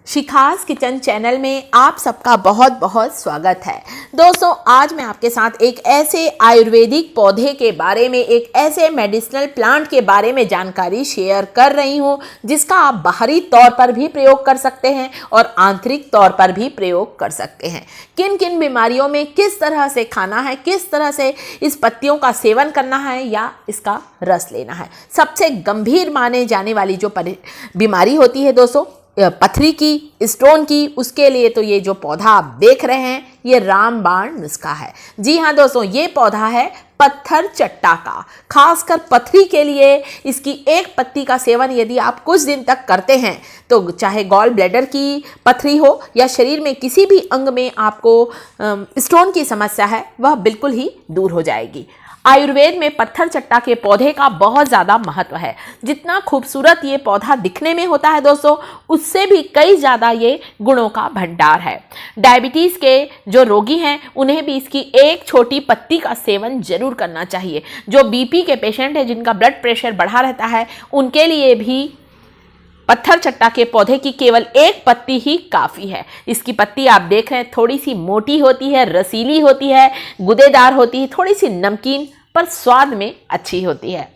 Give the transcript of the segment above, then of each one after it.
शिखास kitchen channel में आप सबका बहुत बहुत स्वागत है। दोस्तों, आज मैं आपके साथ एक ऐसे आयुर्वेदिक पौधे के बारे में, एक ऐसे मेडिसिनल प्लांट के बारे में जानकारी शेयर कर रही हूं जिसका आप बाहरी तौर पर भी प्रयोग कर सकते हैं और आंतरिक तौर पर भी प्रयोग कर सकते हैं। किन किन बीमारियों में किस तरह से खाना है, किस तरह से इस पत्तियों का सेवन करना है या इसका रस लेना है। सबसे गंभीर माने जाने वाली जो बीमारी होती है दोस्तों, पथरी की, स्टोन की, उसके लिए तो ये जो पौधा आप देख रहे हैं ये रामबाण नुस्खा है। जी हाँ दोस्तों, ये पौधा है पत्थर चट्टा का। खासकर पथरी के लिए इसकी एक पत्ती का सेवन यदि आप कुछ दिन तक करते हैं तो चाहे गॉल ब्लैडर की पथरी हो या शरीर में किसी भी अंग में आपको स्टोन की समस्या है, वह बिल्कुल ही दूर हो जाएगी। आयुर्वेद में पत्थर चट्टा के पौधे का बहुत ज़्यादा महत्व है। जितना खूबसूरत ये पौधा दिखने में होता है दोस्तों, उससे भी कई ज़्यादा ये गुणों का भंडार है। डायबिटीज़ के जो रोगी हैं उन्हें भी इसकी एक छोटी पत्ती का सेवन जरूर करना चाहिए। जो बीपी के पेशेंट हैं, जिनका ब्लड प्रेशर बढ़ा रहता है, उनके लिए भी पत्थर चट्टा के पौधे की केवल एक पत्ती ही काफ़ी है। इसकी पत्ती आप देख रहे हैं, थोड़ी सी मोटी होती है, रसीली होती है, गुदेदार होती है, थोड़ी सी नमकीन पर स्वाद में अच्छी होती है।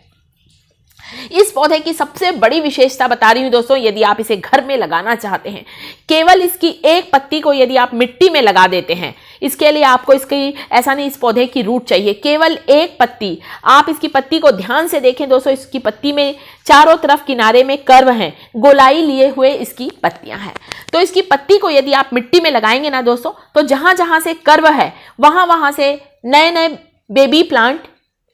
इस पौधे की सबसे बड़ी विशेषता बता रही हूं दोस्तों, यदि आप इसे घर में लगाना चाहते हैं, केवल इसकी एक पत्ती को यदि आप मिट्टी में लगा देते हैं, इसके लिए आपको इसकी ऐसा नहीं इस पौधे की रूट चाहिए, केवल एक पत्ती। आप इसकी पत्ती को ध्यान से देखें दोस्तों, इसकी पत्ती में चारों तरफ किनारे में कर्व हैं, गोलाई लिए हुए इसकी पत्तियां हैं। तो इसकी पत्ती को यदि आप मिट्टी में लगाएंगे ना दोस्तों, तो जहां जहां से कर्व है वहां से नए नए बेबी प्लांट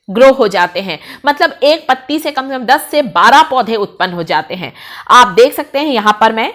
ग्रो हो जाते हैं। मतलब एक पत्ती से कम 10 से 12 पौधे उत्पन्न हो जाते हैं। आप देख सकते हैं यहां पर मैं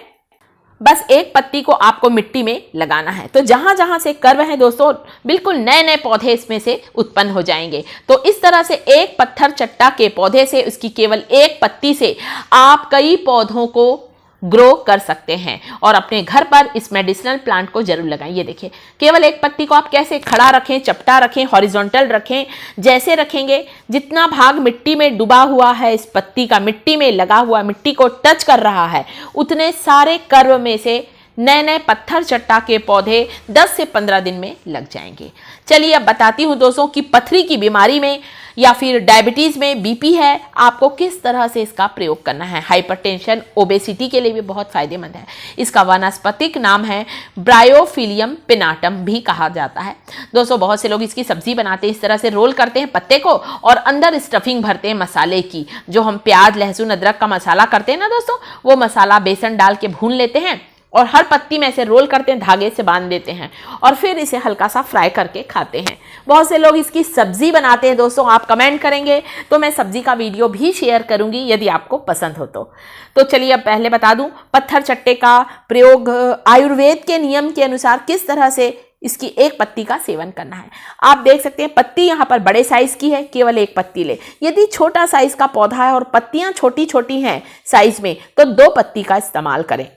बस एक पत्ती को आपको मिट्टी में लगाना है, तो जहां जहां से कर्व है दोस्तों, बिल्कुल नए नए पौधे इसमें से उत्पन्न हो जाएंगे। तो इस तरह से एक पत्थर चट्टा के पौधे से, उसकी केवल एक पत्ती से आप कई पौधों को ग्रो कर सकते हैं और अपने घर पर इस मेडिसिनल प्लांट को जरूर लगाएं। ये देखिए, केवल एक पत्ती को आप कैसे खड़ा रखें, चपटा रखें, हॉरिजॉन्टल रखें, जैसे रखेंगे जितना भाग मिट्टी में डूबा हुआ है इस पत्ती का, मिट्टी में लगा हुआ, मिट्टी को टच कर रहा है, उतने सारे कर्व में से नए नए पत्थर चट्टा के पौधे 10 से 15 दिन में लग जाएंगे। चलिए अब बताती हूँ दोस्तों कि पथरी की बीमारी में या फिर डायबिटीज़ में, बीपी है, आपको किस तरह से इसका प्रयोग करना है। हाइपरटेंशन, ओबेसिटी के लिए भी बहुत फायदेमंद है। इसका वानस्पतिक नाम है ब्रायोफिलियम पिनाटम भी कहा जाता है। दोस्तों, बहुत से लोग इसकी सब्जी बनाते हैं, इस तरह से रोल करते हैं पत्ते को और अंदर स्टफिंग भरते हैं मसाले की। जो हम प्याज, लहसुन, अदरक का मसाला करते हैं ना दोस्तों, वो मसाला बेसन डाल के भून लेते हैं और हर पत्ती में ऐसे रोल करते हैं, धागे से बांध देते हैं और फिर इसे हल्का सा फ्राई करके खाते हैं। बहुत से लोग इसकी सब्जी बनाते हैं दोस्तों। आप कमेंट करेंगे तो मैं सब्जी का वीडियो भी शेयर करूंगी यदि आपको पसंद हो तो चलिए अब पहले बता दूं पत्थर चट्टे का प्रयोग आयुर्वेद के नियम के अनुसार किस तरह से इसकी एक पत्ती का सेवन करना है। आप देख सकते हैं पत्ती यहाँ पर बड़े साइज की है, केवल एक पत्ती ले। यदि छोटा साइज का पौधा है और पत्तियां छोटी छोटी हैं साइज में, तो 2 पत्ती का इस्तेमाल करें।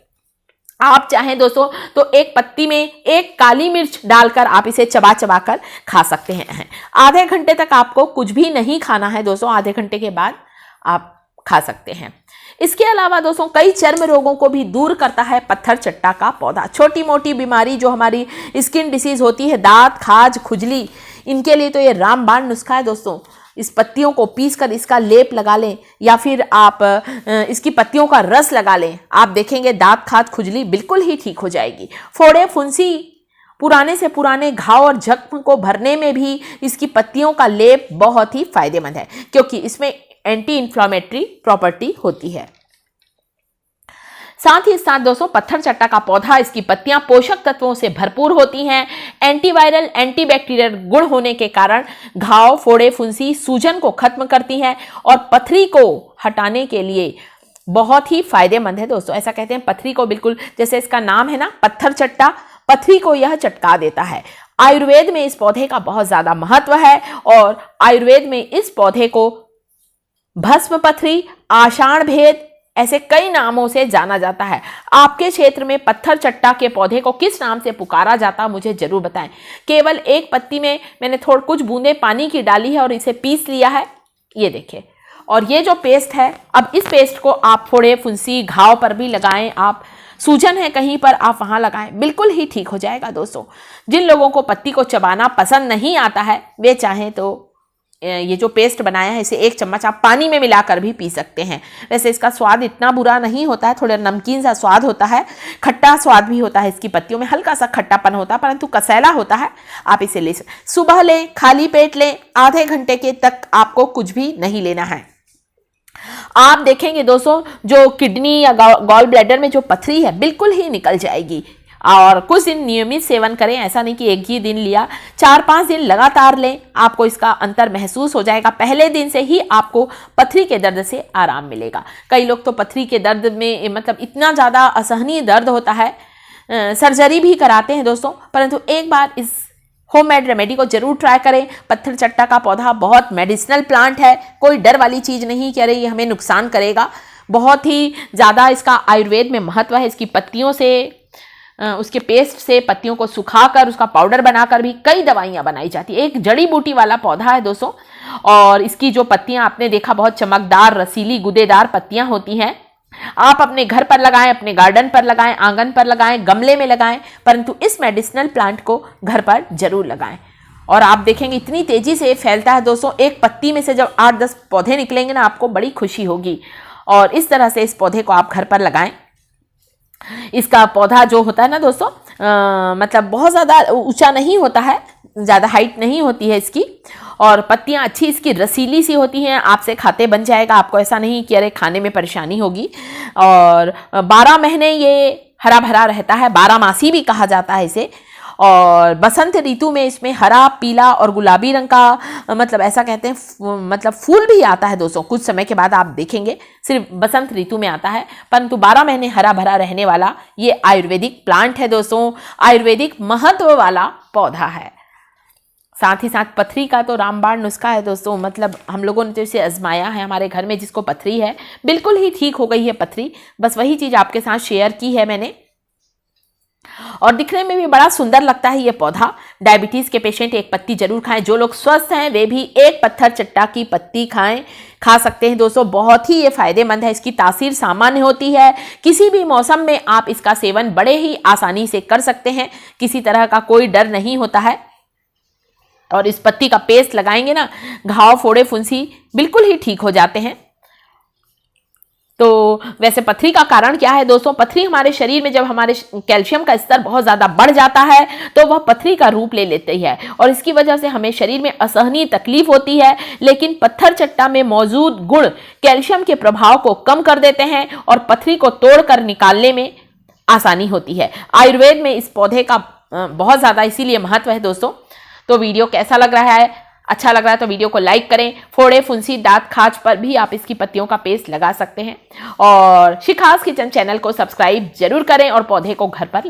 आप चाहें दोस्तों तो एक पत्ती में एक काली मिर्च डालकर आप इसे चबा चबा कर खा सकते हैं। आधे घंटे तक आपको कुछ भी नहीं खाना है दोस्तों, आधे घंटे के बाद आप खा सकते हैं। इसके अलावा दोस्तों कई चर्म रोगों को भी दूर करता है पत्थर चट्टा का पौधा। छोटी मोटी बीमारी जो हमारी स्किन डिसीज होती है, दांत, खाज, खुजली, इनके लिए तो ये रामबाण नुस्खा है दोस्तों। इस पत्तियों को पीसकर इसका लेप लगा लें या फिर आप इसकी पत्तियों का रस लगा लें। आप देखेंगे दांत, खाज, खुजली बिल्कुल ही ठीक हो जाएगी। फोड़े, फुंसी, पुराने से पुराने घाव और जख्म को भरने में भी इसकी पत्तियों का लेप बहुत ही फायदेमंद है, क्योंकि इसमें एंटी इन्फ्लामेटरी प्रॉपर्टी होती है। साथ ही साथ दोस्तों पत्थर चट्टा का पौधा, इसकी पत्तियां पोषक तत्वों से भरपूर होती हैं। एंटीवायरल, एंटीबैक्टीरियल गुण होने के कारण घाव, फोड़े, फुंसी, सूजन को खत्म करती हैं और पथरी को हटाने के लिए बहुत ही फायदेमंद है दोस्तों। ऐसा कहते हैं पथरी को, बिल्कुल जैसे इसका नाम है ना पत्थर चट्टा, पथरी को यह चटका देता है। आयुर्वेद में इस पौधे का बहुत ज्यादा महत्व है और आयुर्वेद में इस पौधे को भस्म पथरी, आषाढ़ भेद, ऐसे कई नामों से जाना जाता है। आपके क्षेत्र में पत्थर चट्टा के पौधे को किस नाम से पुकारा जाता है मुझे जरूर बताएं। केवल एक पत्ती में मैंने थोड़ा कुछ बूंदे पानी की डाली है और इसे पीस लिया है, ये देखिए। और ये जो पेस्ट है, अब इस पेस्ट को आप फोड़े, फुंसी, घाव पर भी लगाएं आप सूजन है कहीं पर, आप वहाँ लगाएं, बिल्कुल ही ठीक हो जाएगा दोस्तों। जिन लोगों को पत्ती को चबाना पसंद नहीं आता है वे चाहें तो ये जो पेस्ट बनाया है इसे 1 चम्मच आप पानी में मिलाकर भी पी सकते हैं। वैसे इसका स्वाद इतना बुरा नहीं होता है, थोड़ा नमकीन सा स्वाद होता है, खट्टा स्वाद भी होता है, इसकी पत्तियों में हल्का सा खट्टापन होता है, परंतु कसैला होता है। आप इसे ले सकते, सुबह लें, खाली पेट लें, आधे घंटे के तक आपको कुछ भी नहीं लेना है। आप देखेंगे दोस्तों जो किडनी या गॉल ब्लैडर में जो पथरी है बिल्कुल ही निकल जाएगी। और कुछ दिन नियमित सेवन करें, ऐसा नहीं कि एक ही दिन लिया, 4-5 दिन लगातार लें, आपको इसका अंतर महसूस हो जाएगा। पहले दिन से ही आपको पथरी के दर्द से आराम मिलेगा। कई लोग तो पथरी के दर्द में मतलब इतना ज़्यादा असहनीय दर्द होता है, सर्जरी भी कराते हैं दोस्तों, परंतु एक बार इस होममेड रेमेडी को जरूर ट्राई करें। पत्थर चट्टा का पौधा बहुत मेडिसिनल प्लांट है, कोई डर वाली चीज़ नहीं कि अरे ये हमें नुकसान करेगा। बहुत ही ज़्यादा इसका आयुर्वेद में महत्व है। इसकी पत्तियों से, उसके पेस्ट से, पत्तियों को सुखाकर उसका पाउडर बनाकर भी कई दवाइयाँ बनाई जाती है। एक जड़ी बूटी वाला पौधा है दोस्तों, और इसकी जो पत्तियाँ आपने देखा बहुत चमकदार, रसीली, गूदेदार पत्तियाँ होती हैं। आप अपने घर पर लगाएं, अपने गार्डन पर लगाएं, आंगन पर लगाएं, गमले में लगाएं, परंतु इस मेडिसिनल प्लांट को घर पर जरूर लगाएं। और आप देखेंगे इतनी तेजी से फैलता है दोस्तों, एक पत्ती में से जब 8-10 पौधे निकलेंगे ना, आपको बड़ी खुशी होगी। और इस तरह से इस पौधे को आप घर पर लगाएं। इसका पौधा जो होता है ना दोस्तों, मतलब बहुत ज़्यादा ऊंचा नहीं होता है, ज़्यादा हाइट नहीं होती है इसकी, और पत्तियां अच्छी इसकी रसीली सी होती हैं। आपसे खाते बन जाएगा, आपको ऐसा नहीं कि अरे खाने में परेशानी होगी। और 12 महीने ये हरा भरा रहता है, 12मासी भी कहा जाता है इसे। और बसंत ऋतु में इसमें हरा, पीला और गुलाबी रंग का मतलब ऐसा कहते हैं मतलब फूल भी आता है दोस्तों। कुछ समय के बाद आप देखेंगे सिर्फ बसंत ऋतु में आता है, परंतु 12 महीने हरा भरा रहने वाला ये आयुर्वेदिक प्लांट है दोस्तों, आयुर्वेदिक महत्व वाला पौधा है। साथ ही साथ पथरी का तो रामबाण नुस्खा है दोस्तों, मतलब हम लोगों ने तो इसे आजमाया है। हमारे घर में जिसको पथरी है बिल्कुल ही ठीक हो गई है पथरी, बस वही चीज़ आपके साथ शेयर की है मैंने। और दिखने में भी बड़ा सुंदर लगता है ये पौधा। डायबिटीज़ के पेशेंट एक पत्ती जरूर खाएं, जो लोग स्वस्थ हैं वे भी एक पत्थर चट्टा की पत्ती खा सकते हैं दोस्तों। बहुत ही ये फायदेमंद है, इसकी तासीर सामान्य होती है, किसी भी मौसम में आप इसका सेवन बड़े ही आसानी से कर सकते हैं, किसी तरह का कोई डर नहीं होता है। और इस पत्ती का पेस्ट लगाएंगे ना, घाव, फोड़े, फुंसी बिल्कुल ही ठीक हो जाते हैं। तो वैसे पथरी का कारण क्या है दोस्तों? पथरी हमारे शरीर में जब हमारे कैल्शियम का स्तर बहुत ज़्यादा बढ़ जाता है तो वह पथरी का रूप ले लेती है, और इसकी वजह से हमें शरीर में असहनीय तकलीफ होती है। लेकिन पत्थर चट्टा में मौजूद गुण कैल्शियम के प्रभाव को कम कर देते हैं और पथरी को तोड़कर निकालने में आसानी होती है। आयुर्वेद में इस पौधे का बहुत ज़्यादा इसीलिए महत्व है दोस्तों। तो वीडियो कैसा लग रहा है? अच्छा लग रहा है तो वीडियो को लाइक करें। फोड़े, फुंसी, दांत, खाज पर भी आप इसकी पत्तियों का पेस्ट लगा सकते हैं। और शिखास किचन चैनल को सब्सक्राइब जरूर करें और पौधे को घर पर